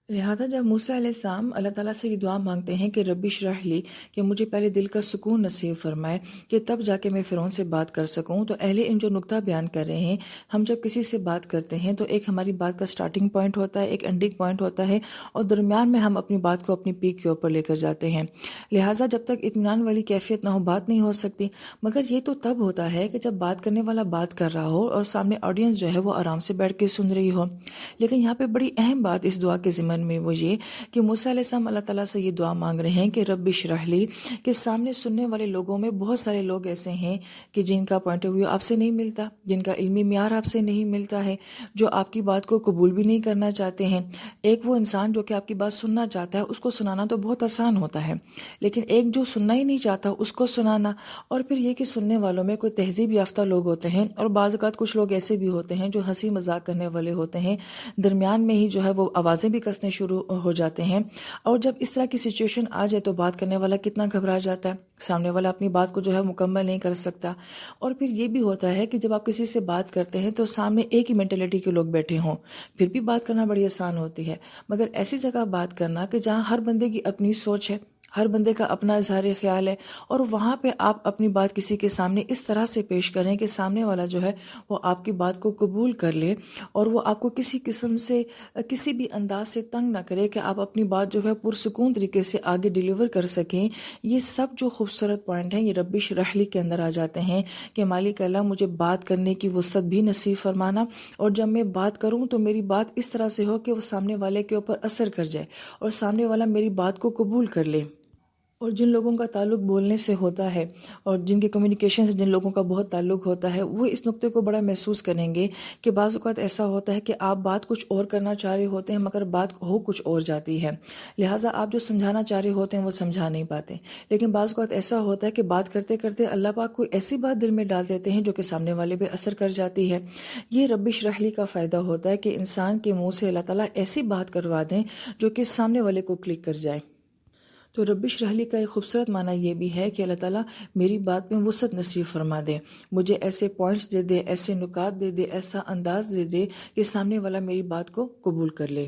لہٰذا جب موسیٰ علیہ السلام اللہ تعالیٰ سے یہ دعا مانگتے ہیں کہ رب اشرح لی، کہ مجھے پہلے دل کا سکون نصیب فرمائے کہ تب جا کے میں فرعون سے بات کر سکوں، تو اہل علم جو نقطہ بیان کر رہے ہیں، ہم جب کسی سے بات کرتے ہیں تو ایک ہماری بات کا سٹارٹنگ پوائنٹ ہوتا ہے، ایک اینڈنگ پوائنٹ ہوتا ہے، اور درمیان میں ہم اپنی بات کو اپنی پیک کے اوپر لے کر جاتے ہیں۔ لہٰذا جب تک اطمینان والی کیفیت نہ ہو، بات نہیں ہو سکتی۔ مگر یہ تو تب ہوتا ہے کہ جب بات کرنے والا بات کر رہا ہو اور سامنے آڈینس جو ہے وہ آرام سے بیٹھ کے سن رہی ہو۔ لیکن یہاں پہ بڑی اہم بات اس دعا کے ضمن میں وہ یہ کہ موسیٰ علیہ السلام اللہ تعالیٰ سے یہ دعا مانگ رہے ہیں کہ رب اشرح لی، کہ سامنے سننے والے لوگوں میں بہت سارے لوگ ایسے ہیں کہ جن کا پوائنٹ آف ویو آپ سے نہیں ملتا، جن کا علمی معیار آپ سے نہیں ملتا ہے، جو آپ کی بات کو قبول بھی نہیں کرنا چاہتے ہیں۔ ایک وہ انسان جو کہ آپ کی بات سننا چاہتا ہے، اس کو سنانا تو بہت آسان ہوتا ہے، لیکن ایک جو سننا ہی نہیں چاہتا اس کو سنانا، اور پھر یہ کہ سننے والوں میں کوئی تہذیب یافتہ لوگ ہوتے ہیں، اور بعض اوقات کچھ لوگ ایسے بھی ہوتے ہیں جو ہنسی مذاق کرنے والے ہوتے ہیں، درمیان میں ہی جو ہے وہ آوازیں بھی کسنے شروع ہو جاتے ہیں۔ اور جب اس طرح کی سچویشن آ جائے تو بات کرنے والا کتنا گھبرا جاتا ہے، سامنے والا اپنی بات کو جو ہے مکمل نہیں کر سکتا۔ اور پھر یہ بھی ہوتا ہے کہ جب آپ کسی سے بات کرتے ہیں تو سامنے ایک ہی مینٹلٹی کے لوگ بیٹھے ہوں، پھر بھی بات کرنا بڑی آسان ہوتی ہے، مگر ایسی جگہ بات کرنا کہ جہاں ہر بندے کی اپنی سوچ ہے، ہر بندے کا اپنا اظہار خیال ہے، اور وہاں پہ آپ اپنی بات کسی کے سامنے اس طرح سے پیش کریں کہ سامنے والا جو ہے وہ آپ کی بات کو قبول کر لے، اور وہ آپ کو کسی قسم سے کسی بھی انداز سے تنگ نہ کرے کہ آپ اپنی بات جو ہے پرسکون طریقے سے آگے ڈیلیور کر سکیں۔ یہ سب جو خوبصورت پوائنٹ ہیں یہ رب اشرح لی کے اندر آ جاتے ہیں کہ مالک اللہ مجھے بات کرنے کی وسعت بھی نصیب فرمانا، اور جب میں بات کروں تو میری بات اس طرح سے ہو کہ وہ سامنے والے کے اوپر اثر کر جائے، اور سامنے والا میری بات کو قبول کر لے۔ اور جن لوگوں کا تعلق بولنے سے ہوتا ہے، اور جن کے کمیونیکیشن سے جن لوگوں کا بہت تعلق ہوتا ہے، وہ اس نقطے کو بڑا محسوس کریں گے کہ بعض اوقات ایسا ہوتا ہے کہ آپ بات کچھ اور کرنا چاہ رہے ہوتے ہیں مگر بات ہو کچھ اور جاتی ہے، لہٰذا آپ جو سمجھانا چاہ رہے ہوتے ہیں وہ سمجھا نہیں پاتے۔ لیکن بعض اوقات ایسا ہوتا ہے کہ بات کرتے کرتے اللہ پاک کوئی ایسی بات دل میں ڈال دیتے ہیں جو کہ سامنے والے پہ اثر کر جاتی ہے۔ یہ رب اشرح لی کا فائدہ ہوتا ہے کہ انسان کے منہ سے اللہ تعالیٰ ایسی بات کروا دیں جو کہ سامنے والے کو کلک کر جائے۔ تو رب اشرح لی کا ایک خوبصورت معنی یہ بھی ہے کہ اللہ تعالیٰ میری بات میں وسعت نصیب فرما دے، مجھے ایسے پوائنٹس دے دے، ایسے نکات دے دے، ایسا انداز دے دے کہ سامنے والا میری بات کو قبول کر لے۔